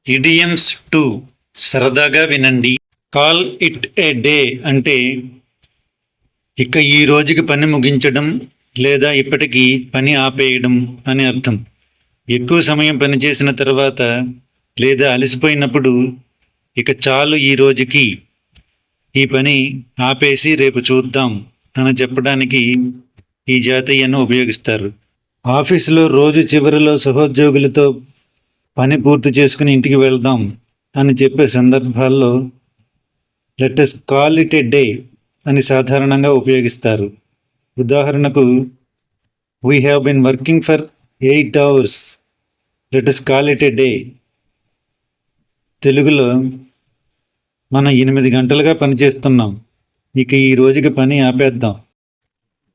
Idioms 2 సరదాగా వినండి. Call it A day అంటే ఇక ఈ రోజుకి పని ముగించడం లేదా ఇప్పటికీ పని ఆపేయడం అని అర్థం. ఎక్కువ సమయం పనిచేసిన తర్వాత లేదా అలసిపోయినప్పుడు ఇక చాలు, ఈ రోజుకి ఈ పని ఆపేసి రేపు చూద్దాం అని చెప్పడానికి ఈ జాతీయాన్ని ఉపయోగిస్తారు. ఆఫీసులో రోజు చివరిలో సహోద్యోగులతో పని పూర్తి చేసుకుని ఇంటికి వెళ్దాం అని చెప్పే సందర్భాల్లో let us call it A day అని సాధారణంగా ఉపయోగిస్తారు. ఉదాహరణకు, we have been working for 8 hours, let us call it A day. తెలుగులో మనం 8 గంటలుగా పనిచేస్తున్నాం, ఇక ఈ రోజుకి పని ఆపేద్దాం.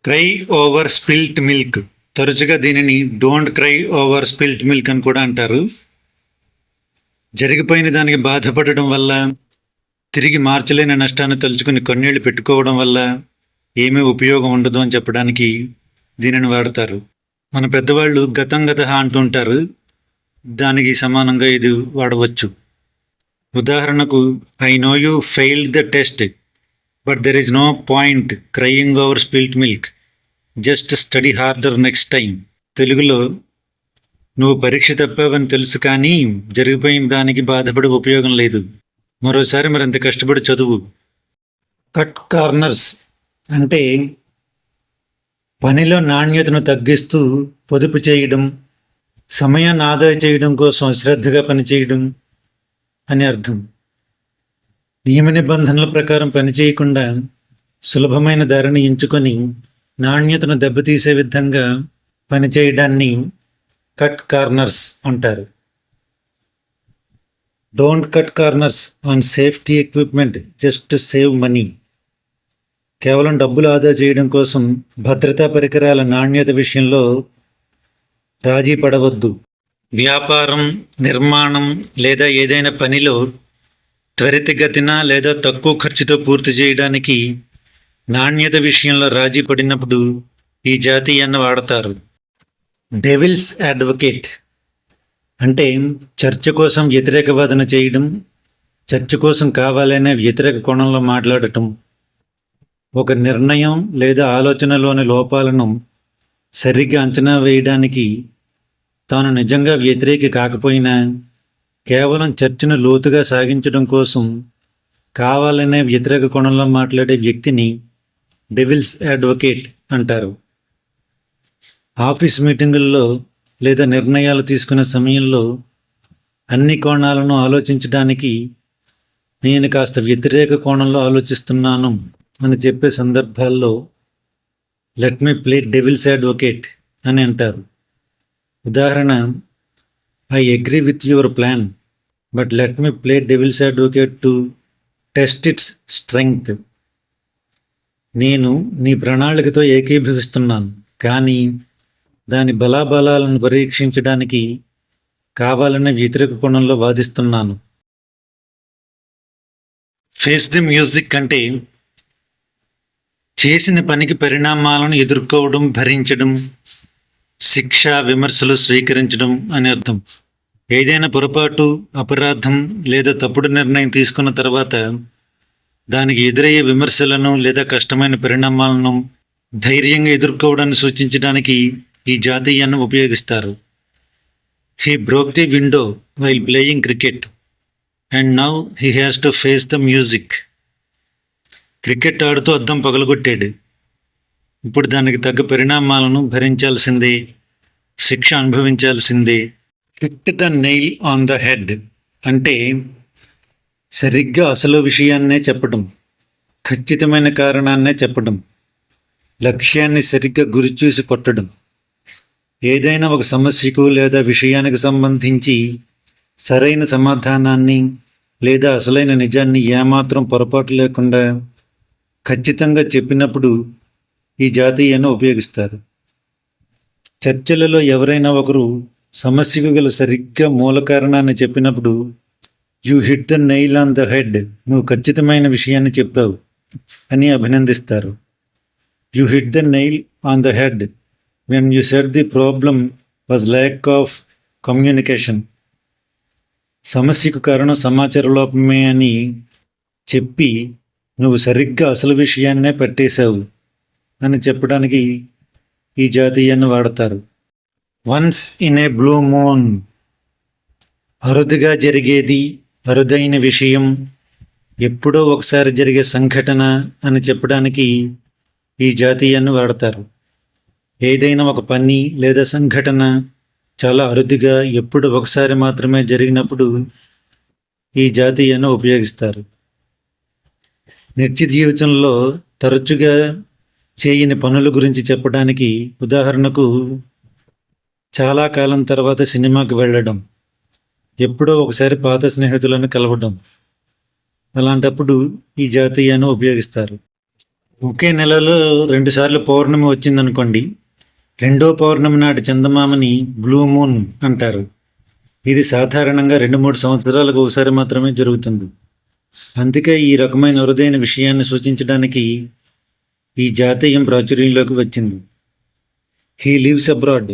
క్రై ఓవర్ స్పిల్ట్ మిల్క్, తరచుగా దీనిని don't cry over spilt milk అని కూడా అంటారు. జరిగిపోయిన దానికి బాధపడడం వల్ల, తిరిగి మార్చలేని నష్టాన్ని తలుచుకుని కన్నీళ్లు పెట్టుకోవడం వల్ల ఏమీ ఉపయోగం ఉండదు అని చెప్పడానికి దీనిని వాడతారు. మన పెద్దవాళ్ళు గతం గత అంటుంటారు, దానికి సమానంగా ఇది వాడవచ్చు. ఉదాహరణకు, I know you failed the test but there is no point crying over spilt milk, just study harder next time. తెలుగులో, నువ్వు పరీక్ష తప్పావని తెలుసు కానీ జరిగిపోయిన దానికి బాధపడి ఉపయోగం లేదు, మరోసారి మరింత కష్టపడి చదువు. కట్ కార్నర్స్ అంటే పనిలో నాణ్యతను తగ్గిస్తూ పొదుపు చేయడం, సమయాన్ని ఆదా చేయడం కోసం అశ్రద్ధగా పనిచేయడం అని అర్థం. నియమ నిబంధనల ప్రకారం పనిచేయకుండా సులభమైన దారిని ఎంచుకొని నాణ్యతను దెబ్బతీసే విధంగా పనిచేయడాన్ని కట్ కార్నర్స్ అంటారు. Don't cut corners on safety equipment just to save money. కేవలం డబ్బులు ఆదా చేయడం కోసం భద్రతా పరికరాల నాణ్యత విషయంలో రాజీ పడవద్దు. వ్యాపారం, నిర్మాణం లేదా ఏదైనా పనిలో త్వరితగతిన లేదా తక్కువ ఖర్చుతో పూర్తి చేయడానికి నాణ్యత విషయంలో రాజీ పడినప్పుడు ఈ జాతీయాన్ని వాడతారు. డెవిల్స్ అడ్వకేట్ అంటే చర్చ కోసం వ్యతిరేక వాదన చేయడం, చర్చ కోసం కావాలనే వ్యతిరేక కోణంలో మాట్లాడటం, ఒక నిర్ణయం లేదా ఆలోచనలోని లోపాలను సరిగ్గా అంచనా వేయడానికి తాను నిజంగా వ్యతిరేకి కాకపోయినా కేవలం చర్చను లోతుగా సాగించడం కోసం కావాలనే వ్యతిరేక కోణంలో మాట్లాడే వ్యక్తిని డెవిల్స్ అడ్వకేట్ అంటారు. ఆఫీస్ మీటింగుల్లో లేదా నిర్ణయాలు తీసుకునే సమయంలో అన్ని కోణాలను ఆలోచించడానికి నేను కాస్త వ్యతిరేక కోణంలో ఆలోచిస్తున్నాను అని చెప్పే సందర్భాల్లో let me play devil's advocate అని అంటారు. ఉదాహరణ, I agree with your plan but let me play devil's advocate to test it's strength. నేను నీ ప్రణాళికతో ఏకీభవిస్తున్నాను, కానీ దాని బలాబలాలను పరీక్షించడానికి కావాలనే వ్యతిరేక కోణంలో వాదిస్తున్నాను. ఫేస్ ది మ్యూజిక్ అంటే చేసిన పనికి పరిణామాలను ఎదుర్కోవడం, భరించడం, శిక్ష, విమర్శలు స్వీకరించడం అని అర్థం. ఏదైనా పొరపాటు, అపరాధం లేదా తప్పుడు నిర్ణయం తీసుకున్న తర్వాత దానికి ఎదురయ్యే విమర్శలను లేదా కష్టమైన పరిణామాలను ధైర్యంగా ఎదుర్కోవడాన్ని సూచించడానికి ఈ జాతీయాన్ని ఉపయోగిస్తారు. He broke the window while playing cricket and now he has to face the music. Cricket ఆడుతూ అద్దం పగలగొట్టాడు, ఇప్పుడు దానికి తగ్గ పరిణామాలను భరించాల్సిందే, శిక్ష అనుభవించాల్సిందే. Hit the nail on the head అంటే సరిగ్గా అసలు విషయాన్నే చెప్పడం, ఖచ్చితమైన కారణాన్నే చెప్పడం, లక్ష్యాన్ని సరిగ్గా గురిచూసి కొట్టడం. ఏదైనా ఒక సమస్యకు లేదా విషయానికి సంబంధించి సరైన సమాధానాన్ని లేదా అసలైన నిజాన్ని ఏమాత్రం పొరపాటు లేకుండా ఖచ్చితంగా చెప్పినప్పుడు ఈ జాతీయాన్ని ఉపయోగిస్తారు. చర్చలలో ఎవరైనా ఒకరు సమస్యకు గల సరిగ్గా మూల కారణాన్ని చెప్పినప్పుడు you hit the nail on the head, నువ్వు ఖచ్చితమైన విషయాన్ని చెప్పావు అని అభినందిస్తారు. You hit the nail on the head when you said the problem was lack of communication. సమస్యకు కారణం సమాచార లోపమే అని చెప్పి నువ్వు సరిగ్గా అసలు విషయాన్నే పట్టేశావు అని చెప్పడానికి ఈ జాతీయాన్ని వాడతారు. Once in a blue moon, అరుదుగా జరిగేది, అరుదైన విషయం, ఎప్పుడో ఒకసారి జరిగే సంఘటన అని చెప్పడానికి ఈ జాతీయాన్ని వాడతారు. ఏదైనా ఒక పని లేదా సంఘటన చాలా అరుదుగా ఎప్పుడు ఒకసారి మాత్రమే జరిగినప్పుడు ఈ జాతీయాన్ని ఉపయోగిస్తారు. నిత్య జీవితంలో తరచుగా చేయని పనుల గురించి చెప్పడానికి, ఉదాహరణకు చాలా కాలం తర్వాత సినిమాకి వెళ్ళడం, ఎప్పుడో ఒకసారి పాత స్నేహితులను కలవడం, అలాంటప్పుడు ఈ జాతీయాన్ని ఉపయోగిస్తారు. ఒకే నెలలో 2 సార్లు పౌర్ణమి వచ్చిందనుకోండి, రెండో పౌర్ణమి నాటి చందమామని బ్లూ మూన్ అంటారు. ఇది సాధారణంగా 2-3 సంవత్సరాలకు ఒకసారి మాత్రమే జరుగుతుంది. అందుకే ఈ రకమైన అరుదైన విషయాన్ని సూచించడానికి ఈ జాతీయం ప్రాచుర్యంలోకి వచ్చింది. He lives abroad,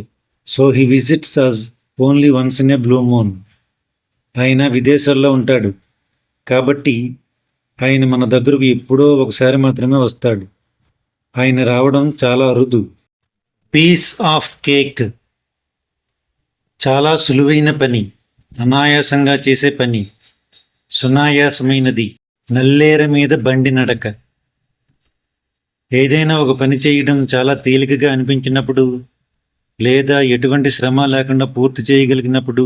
so he visits us only once in a blue moon. ఆయన విదేశాల్లో ఉంటాడు కాబట్టి ఆయన మన దగ్గరకు ఎప్పుడో ఒకసారి మాత్రమే వస్తాడు. ఆయన రావడం చాలా అరుదు. పీస్ ఆఫ్ కేక్, చాలా సులువైన పని, అనాయాసంగా చేసే పని, సునాయాసమైనది, నల్లేర మీద బండి నడక. ఏదైనా ఒక పని చేయడం చాలా తేలికగా అనిపించినప్పుడు లేదా ఎటువంటి శ్రమ లేకుండా పూర్తి చేయగలిగినప్పుడు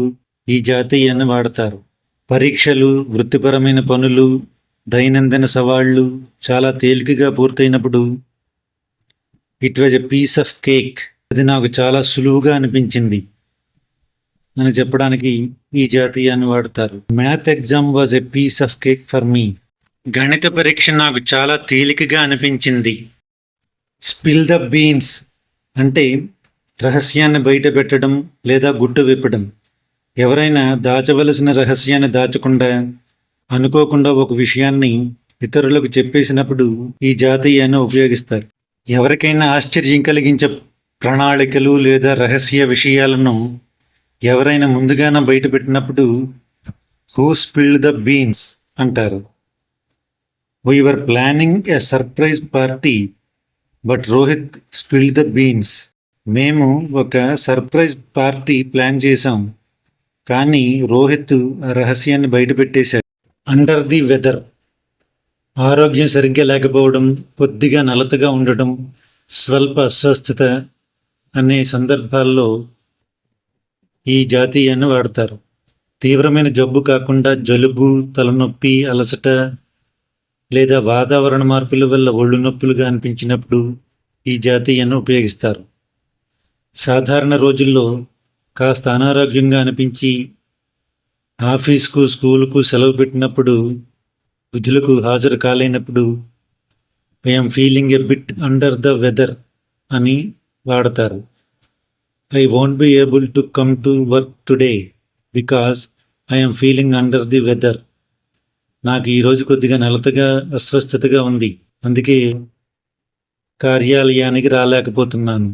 ఈ జాతీయాన్ని వాడతారు. పరీక్షలు, వృత్తిపరమైన పనులు, దైనందిన సవాళ్లు చాలా తేలికగా పూర్తయినప్పుడు it was a piece of cake, అది నాకు చాలా సులువుగా అనిపించింది అని చెప్పడానికి ఈ జాతీయాన్ని వాడతారు. Math exam was a piece of cake for me, గణిత పరీక్ష నాకు చాలా తేలికగా అనిపించింది. స్పిల్ ద బీన్స్ అంటే రహస్యాన్ని బయట పెట్టడం లేదా గుట్టు విప్పడం. ఎవరైనా దాచవలసిన రహస్యాన్ని దాచకుండా అనుకోకుండా ఒక విషయాన్ని ఇతరులకు చెప్పేసినప్పుడు ఈ జాతీయాన్ని ఉపయోగిస్తారు. ఎవరికైనా ఆశ్చర్యం కలిగించే ప్రణాళికలు లేదా రహస్య విషయాలను ఎవరైనా ముందుగానే బయట పెట్టినప్పుడు హూ స్పిల్డ్ ద బీన్స్ అంటారు. We were planning a surprise party but Rohit spilled the beans. మేము ఒక సర్ప్రైజ్ పార్టీ ప్లాన్ చేశాం కానీ రోహిత్ ఆ రహస్యాన్ని బయటపెట్టేశాడు. అండర్ ది వెదర్, ఆరోగ్యం సరిగ్గా లేకపోవడం, కొద్దిగా నలతగా ఉండటం, స్వల్ప అస్వస్థత అనే సందర్భాల్లో ఈ జాతీయాన్ని వాడతారు. తీవ్రమైన జబ్బు కాకుండా జలుబు, తలనొప్పి, అలసట లేదా వాతావరణ మార్పుల వల్ల ఒళ్ళు నొప్పులుగా అనిపించినప్పుడు ఈ జాతీయాన్ని ఉపయోగిస్తారు. సాధారణ రోజుల్లో కాస్త అనారోగ్యంగా అనిపించి ఆఫీస్కు, స్కూలుకు సెలవు పెట్టినప్పుడు, విధులకు హాజరు కాలేనప్పుడు I'm feeling a bit under the weather అని వాడతారు. I won't be able to come to work today because I'm feeling under the weather. నాకు ఈరోజు కొద్దిగా నలతగా, అస్వస్థతగా ఉంది, అందుకే కార్యాలయానికి రాలేకపోతున్నాను.